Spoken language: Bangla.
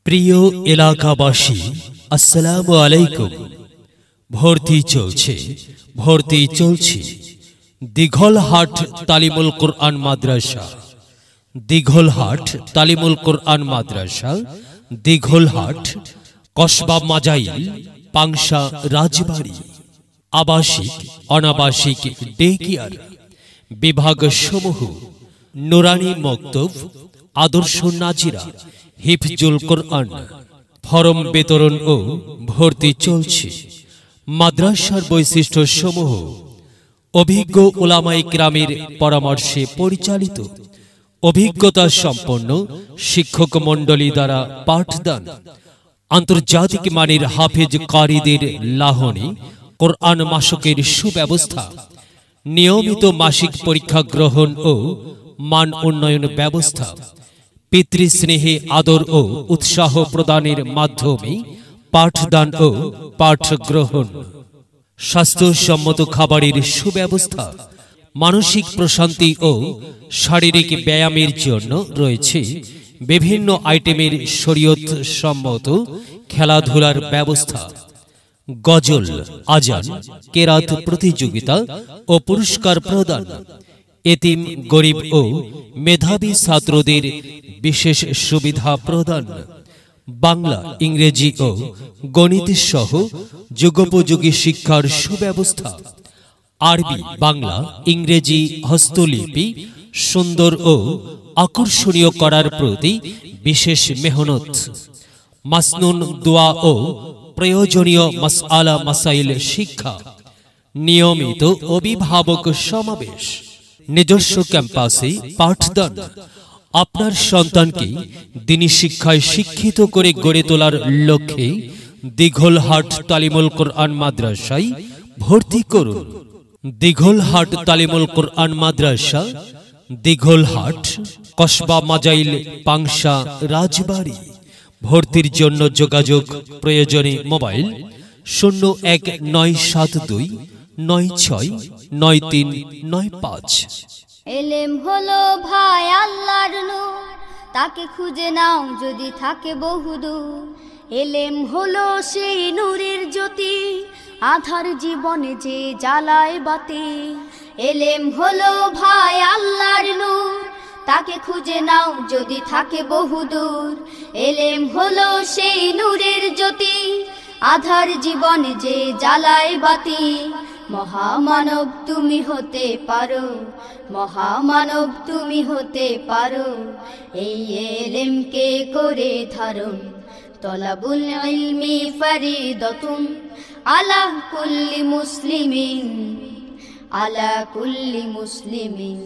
প্রিয় এলাকাবাসী, আসসালামু আলাইকুম। ভর্তি চলছে দিঘলহাট তালিমুল কোরআন মাদ্রাসা। দিঘলহাট তালিমুল কোরআন মাদ্রাসা, দিঘলহাট, কসবা মাজাইল, পাংশা, রাজবাড়ী। আবাসিক অনাবাসিক ডে কেয়ার বিভাগ সমূহ নুরানি মক্তব, আদর্শ নাজিরা, হিফজুল কোরআন। ফরম বিতরণ ও ভর্তি চলছে। মাদ্রাসার বৈশিষ্ট্য সমূহ: অভিজ্ঞ উলামায়ে কেরামের পরামর্শে পরিচালিত, অভিজ্ঞতা সম্পন্ন শিক্ষক মণ্ডলী দ্বারা পাঠদান, আন্তর্জাতিক মানের হাফেজ কারীদের লাহনী কোরআন মাসকের সুব্যবস্থা, নিয়মিত মাসিক পরীক্ষা গ্রহণ ও মান উন্নয়ন ব্যবস্থা, পিতৃস্নেহে আদর ও উৎসাহ প্রদানের মাধ্যমে পাঠদান ও পাঠ গ্রহণ, স্বাস্থ্যসম্মত খাবারের সুব্যবস্থা, মানসিক প্রশান্তি ও শারীরিক ব্যায়ামের জন্য রয়েছে বিভিন্ন আইটেমের শরীয়ত সম্মত খেলাধুলার ব্যবস্থা, গজল, আজান, কেরাত প্রতিযোগিতা ও পুরস্কার প্রদান, এতিম, গরিব ও মেধাবী ছাত্রদের বিশেষ সুবিধা প্রদান, বাংলা, ইংরেজি ও গণিত সহ যুগোপযোগী শিক্ষার সুব্যবস্থা, আরবি, বাংলা, ইংরেজি হস্তলিপি সুন্দর ও আকর্ষণীয় করার প্রতি বিশেষ মেহনত, মাসনুন দোয়া ও প্রয়োজনীয় মাসআলা মাসাইল শিক্ষা, নিয়মিত অভিভাবক সমাবেশ, নিজস্ব ক্যাম্পাসে পাঠদান। আপনার সন্তানকে দ্বীনি শিক্ষায় শিক্ষিত করে গড়ে তোলার লক্ষ্যে দিঘলহাট তালিমুল কোরআন মাদ্রাসায় ভর্তি করুন। দিঘলহাট তালিমুল কোরআন মাদ্রাসা, দিঘলহাট, কসবা মাজাইল, পাংশা, রাজবাড়ী। ভর্তির জন্য যোগাযোগ প্রয়োজনে মোবাইল 019729 969395। এলেম হলো ভাই আল্লাহর নূর, তাকে খুঁজে নাও যদি থাকে বহুদূর। এলেম হলো সেই নূরের জ্যোতি, আধার জীবনে যে জ্বালায় বাতি। এলেম হলো ভাই আল্লাহর নূর, তাকে খুঁজে নাও যদি থাকে বহুদূর। এলেম হলো সেই নূরের জ্যোতি, আধার জীবনে যে জ্বালায় বাতি। মহামানব তুমি হতে পারো, মহামানব তুমি হতে পারো, এই এলেমকে করে ধারণ। তলাবুল ইলমি ফরিদাতুন আলা কুল্লি মুসলিমিন, আলা কুল্লি মুসলিমিন।